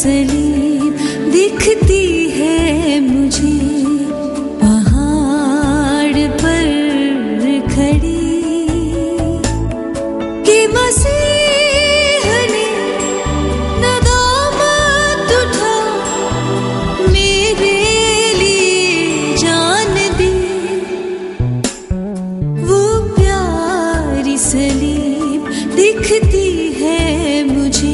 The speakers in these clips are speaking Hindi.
सलीब दिखती है मुझे पहाड़ पर खड़ी कि मसीह ने नदामत उठा मेरे लिए जान दी। वो प्यारी सलीब दिखती है मुझे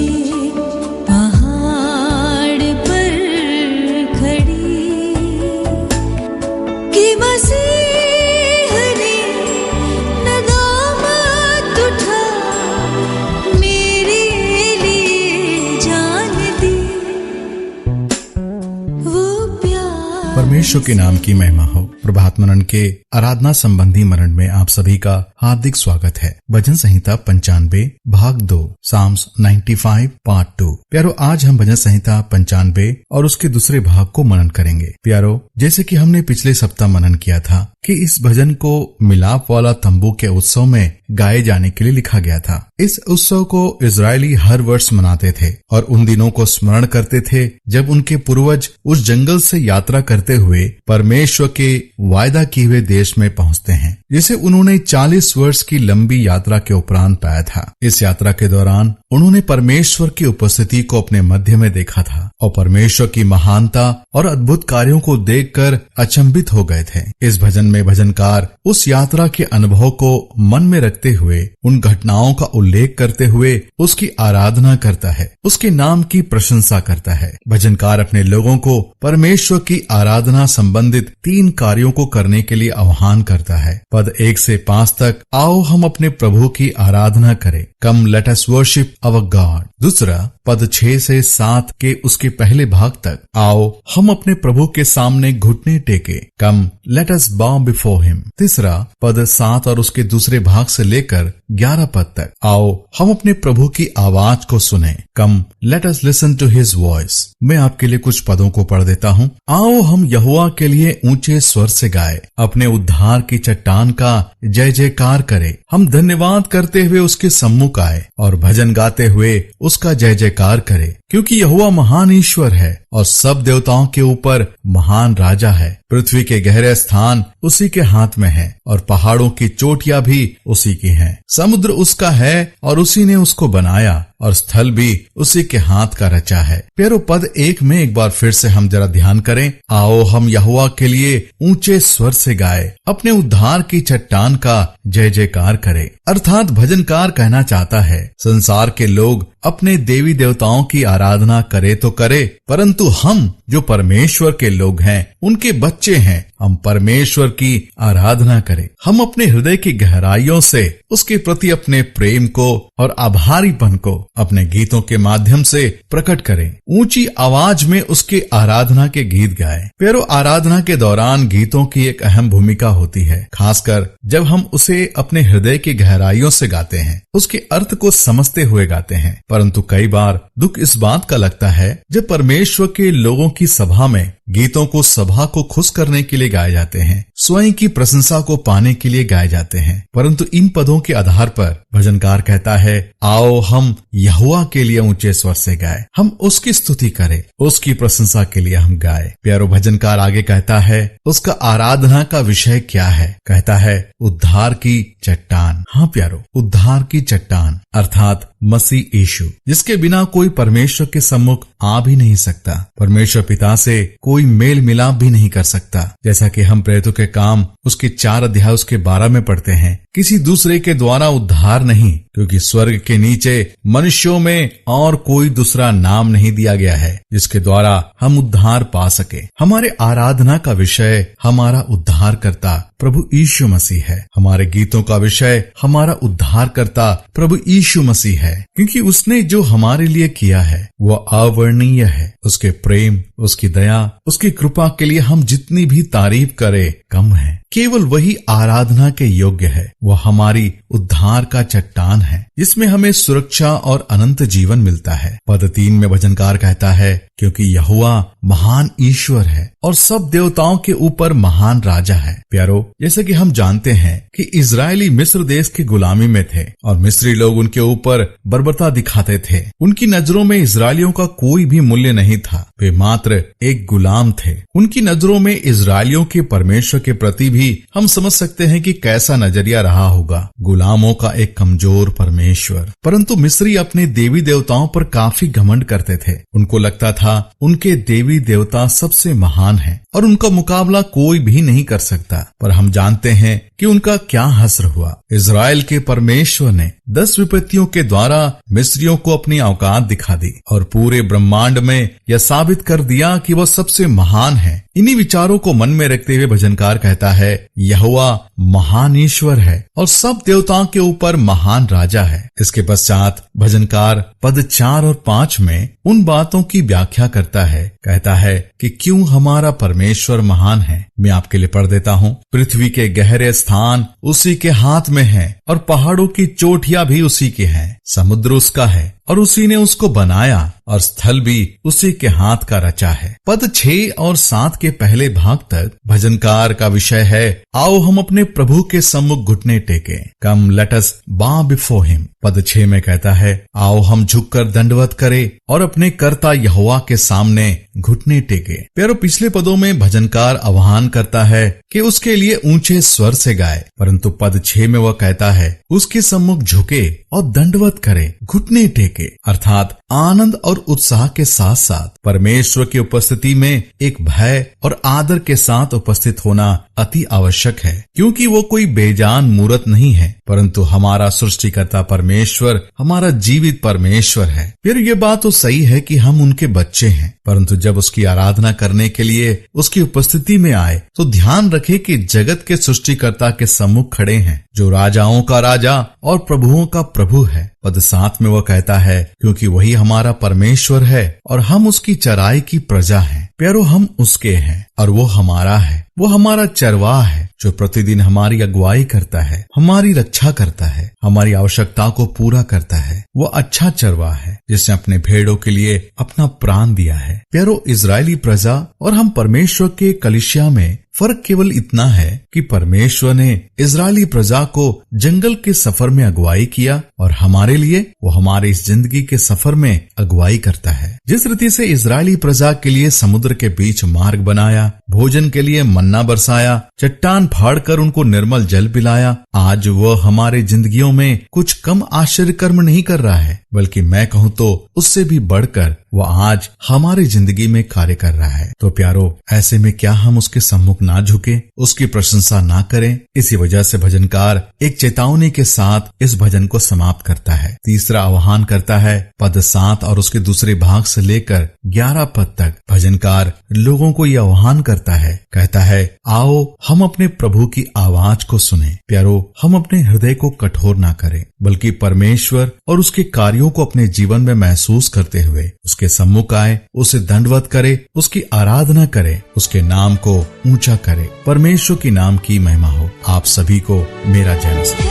परमेश्वर के नाम की महिमा हो। प्रभात मनन के आराधना संबंधी मनन में आप सभी का हार्दिक स्वागत है। भजन संहिता 95 भाग 2 साम्स 95 पार्ट 2। प्यारो, आज हम भजन संहिता 95 और उसके दूसरे भाग को मनन करेंगे। प्यारो, जैसे कि हमने पिछले सप्ताह मनन किया था कि इस भजन को मिलाप वाला तंबू के उत्सव में गाए जाने के लिए लिखा गया था। इस उत्सव को इजरायली हर वर्ष मनाते थे और उन दिनों को स्मरण करते थे जब उनके पूर्वज उस जंगल से यात्रा करते हुए परमेश्वर के वायदा किए हुए देश में पहुंचते हैं, जिसे उन्होंने 40 वर्ष की लंबी यात्रा के उपरांत पाया था। इस यात्रा के दौरान उन्होंने परमेश्वर की उपस्थिति को अपने मध्य में देखा था और परमेश्वर की महानता और अद्भुत कार्यों को देखकर अचंभित हो गए थे। इस भजन में भजनकार उस यात्रा के अनुभव को मन में रखते हुए, उन घटनाओं का उल्लेख करते हुए उसकी आराधना करता है, उसके नाम की प्रशंसा करता है। भजनकार अपने लोगों को परमेश्वर की आराधना संबंधित 3 कार्यों को करने के लिए आह्वान करता है। पद 1 से 5 तक, आओ हम अपने प्रभु की आराधना करें, कम लेट अस वर्शिप अवर गॉड। दूसरा, पद 6 से 7 के उसके पहले भाग तक, आओ हम अपने प्रभु के सामने घुटने टेके, कम लेट अस बाउ बिफोर हिम। तीसरा, पद 7 और उसके दूसरे भाग से लेकर 11 पद तक, आओ हम अपने प्रभु की आवाज को सुने, come let us listen to his voice. मैं आपके लिए कुछ पदों को पढ़ देता हूँ। आओ हम यहोवा के लिए ऊंचे स्वर से गाए, अपने उद्धार की चट्टान का जय जयकार करे। हम धन्यवाद करते हुए उसके सम्मुख आए और भजन गाते हुए उसका जय जयकार करे, क्योंकि यहोवा महान ईश्वर है और सब देवताओं के ऊपर महान राजा है। पृथ्वी के गहरे स्थान उसी के हाथ में है और पहाड़ों की चोटियां भी उसी की हैं। समुद्र उसका है और उसी ने उसको बनाया और स्थल भी उसी के हाथ का रचा है। प्यारो, पद 1 में एक बार फिर से हम जरा ध्यान करें। आओ हम यहोवा के लिए ऊंचे स्वर से गाए, अपने उद्धार की चट्टान का जय जयकार करें। अर्थात भजनकार कहना चाहता है, संसार के लोग अपने देवी देवताओं की आराधना करे तो करे, परंतु हम जो परमेश्वर के लोग हैं, उनके बच्चे हैं, हम परमेश्वर की आराधना करें। हम अपने हृदय की गहराइयों से उसके प्रति अपने प्रेम को और आभारीपन को अपने गीतों के माध्यम से प्रकट करें। ऊंची आवाज में उसकी आराधना के गीत गाएं। प्यारो, आराधना के दौरान गीतों की एक अहम भूमिका होती है, खासकर जब हम उसे अपने हृदय की गहराइयों से गाते हैं, उसके अर्थ को समझते हुए गाते हैं। परंतु कई बार दुख इस बात का लगता है जब परमेश्वर के लोगों की सभा में गीतों को सभा को खुश करने के लिए गाए जाते हैं, स्वयं की प्रशंसा को पाने के लिए गाए जाते हैं, परंतु इन पदों के आधार पर भजनकार कहता है, आओ हम यहोवा के लिए ऊंचे स्वर से गाए, हम उसकी स्तुति करें, उसकी प्रशंसा के लिए हम गाए। प्यारो, भजनकार आगे कहता है उसका आराधना का विषय क्या है। कहता है उद्धार की चट्टान। हाँ प्यारो, उद्धार की चट्टान अर्थात मसीह यीशु, जिसके बिना कोई परमेश्वर के सम्मुख आ भी नहीं सकता, परमेश्वर पिता से कोई मेल मिलाप भी नहीं कर सकता। जैसा कि हम प्रेरितों के काम उसके 4 अध्याय उसके 12 में पढ़ते हैं, किसी दूसरे के द्वारा उद्धार नहीं, क्योंकि स्वर्ग के नीचे मनुष्यों में और कोई दूसरा नाम नहीं दिया गया है जिसके द्वारा हम उद्धार पा सके। हमारे आराधना का विषय हमारा उद्धारकर्ता प्रभु यीशु मसीह है। हमारे गीतों का विषय हमारा उद्धारकर्ता प्रभु यीशु मसीह है, क्योंकि उसने जो हमारे लिए किया है वह अवर्णनीय है। उसके प्रेम, उसकी दया, उसकी कृपा के लिए हम जितनी भी तारीफ करें कम है। केवल वही आराधना के योग्य है। वह हमारी उद्धार का चट्टान है जिसमें हमें सुरक्षा और अनंत जीवन मिलता है। पद 3 में भजनकार कहता है, क्योंकि यहोवा महान ईश्वर है और सब देवताओं के ऊपर महान राजा है। प्यारो, जैसे कि हम जानते हैं कि इजरायली मिस्र देश की गुलामी में थे और मिस्री लोग उनके ऊपर बर्बरता दिखाते थे। उनकी नजरों में इजरायलियों का कोई भी मूल्य नहीं था, वे मात्र एक गुलाम थे। उनकी नजरों में इजरायलियों के परमेश्वर के प्रति भी हम समझ सकते हैं कि कैसा नजरिया रहा होगा, गुलामों का एक कमजोर परमेश्वर। परंतु मिस्री अपने देवी देवताओं पर काफी घमंड करते थे। उनको लगता था उनके देवी देवता सबसे महान हैं और उनका मुकाबला कोई भी नहीं कर सकता। पर हम जानते हैं कि उनका क्या हश्र हुआ। इजराइल के परमेश्वर ने 10 विपत्तियों के द्वारा मिस्रियों को अपनी औकात दिखा दी और पूरे ब्रह्मांड में यह साबित कर दिया कि वह सबसे महान है। इन्हीं विचारों को मन में रखते हुए भजनकार कहता है, यहोवा महान ईश्वर है और सब देवताओं के ऊपर महान राजा है। इसके पश्चात भजनकार पद 4 और 5 में उन बातों की व्याख्या करता है। कहता है कि क्यों हमारा परमेश्वर महान है। मैं आपके लिए पढ़ देता हूँ। पृथ्वी के गहरे स्थान उसी के हाथ में है और पहाड़ों की चोटियां भी उसी की हैं। समुद्र उसका है और उसी ने उसको बनाया और स्थल भी उसी के हाथ का रचा है। पद 6 और 7 के पहले भाग तक भजनकार का विषय है, आओ हम अपने प्रभु के सम्मुख घुटने टेके, come let us bow before him. पद 6 में कहता है, आओ हम झुककर दंडवत करें और अपने कर्ता यहोवा के सामने घुटने टेके। प्यारो, पिछले पदों में भजनकार आह्वान करता है कि उसके लिए ऊंचे स्वर से गाए, परंतु पद 6 में वह कहता है उसके सम्मुख झुके और दंडवत करे, घुटने टेके, अर्थात आनंद और उत्साह के साथ साथ परमेश्वर की उपस्थिति में एक भय और आदर के साथ उपस्थित होना अति आवश्यक है, क्योंकि वो कोई बेजान मूर्त नहीं है, परंतु हमारा सृष्टिकर्ता परमेश्वर, हमारा जीवित परमेश्वर है। फिर ये बात तो सही है कि हम उनके बच्चे हैं, परंतु जब उसकी आराधना करने के लिए उसकी उपस्थिति में आए तो ध्यान रखें कि जगत के सृष्टिकर्ता के सम्मुख खड़े हैं, जो राजाओं का राजा और प्रभुओं का प्रभु है। पद 7 में वह कहता है, क्योंकि वही हमारा परमेश्वर है और हम उसकी चराई की प्रजा हैं। प्यारो, हम उसके हैं और वो हमारा है। वो हमारा चरवाहा है जो प्रतिदिन हमारी अगुवाई करता है, हमारी रक्षा करता है, हमारी आवश्यकता को पूरा करता है। वो अच्छा चरवाहा है जिसने अपने भेड़ों के लिए अपना प्राण दिया है। प्यारो, इजरायली प्रजा और हम परमेश्वर के कलीसिया में फर्क केवल इतना है कि परमेश्वर ने इजरायली प्रजा को जंगल के सफर में अगुवाई किया और हमारे लिए वो हमारे इस जिंदगी के सफर में अगुवाई करता है। जिस रीति से इजरायली प्रजा के लिए समुद्र के बीच मार्ग बनाया, भोजन के लिए मन्ना बरसाया, चट्टान फाड़कर उनको निर्मल जल पिलाया, आज वह हमारे जिंदगियों में कुछ कम आश्चर्य कर्म नहीं कर रहा है, बल्कि मैं कहूँ तो उससे भी बढ़कर वह आज हमारी जिंदगी में कार्य कर रहा है। तो प्यारो, ऐसे में क्या हम उसके सम्मुख ना झुके, उसकी प्रशंसा ना करें? इसी वजह से भजनकार एक चेतावनी के साथ इस भजन को समाप्त करता है। तीसरा आह्वान करता है। पद 7 और उसके दूसरे भाग से लेकर 11 पद तक भजनकार लोगों को यह आह्वान करता है। कहता है, आओ हम अपने प्रभु की आवाज को सुने। प्यारो, हम अपने हृदय को कठोर ना करें, बल्कि परमेश्वर और उसके कार्यों को अपने जीवन में महसूस करते हुए उसके सम्मुख आए, उसे दंडवत करे, उसकी आराधना करे, उसके नाम को ऊंचा करे। परमेश्वर की नाम की महिमा हो। आप सभी को मेरा जय मसीह।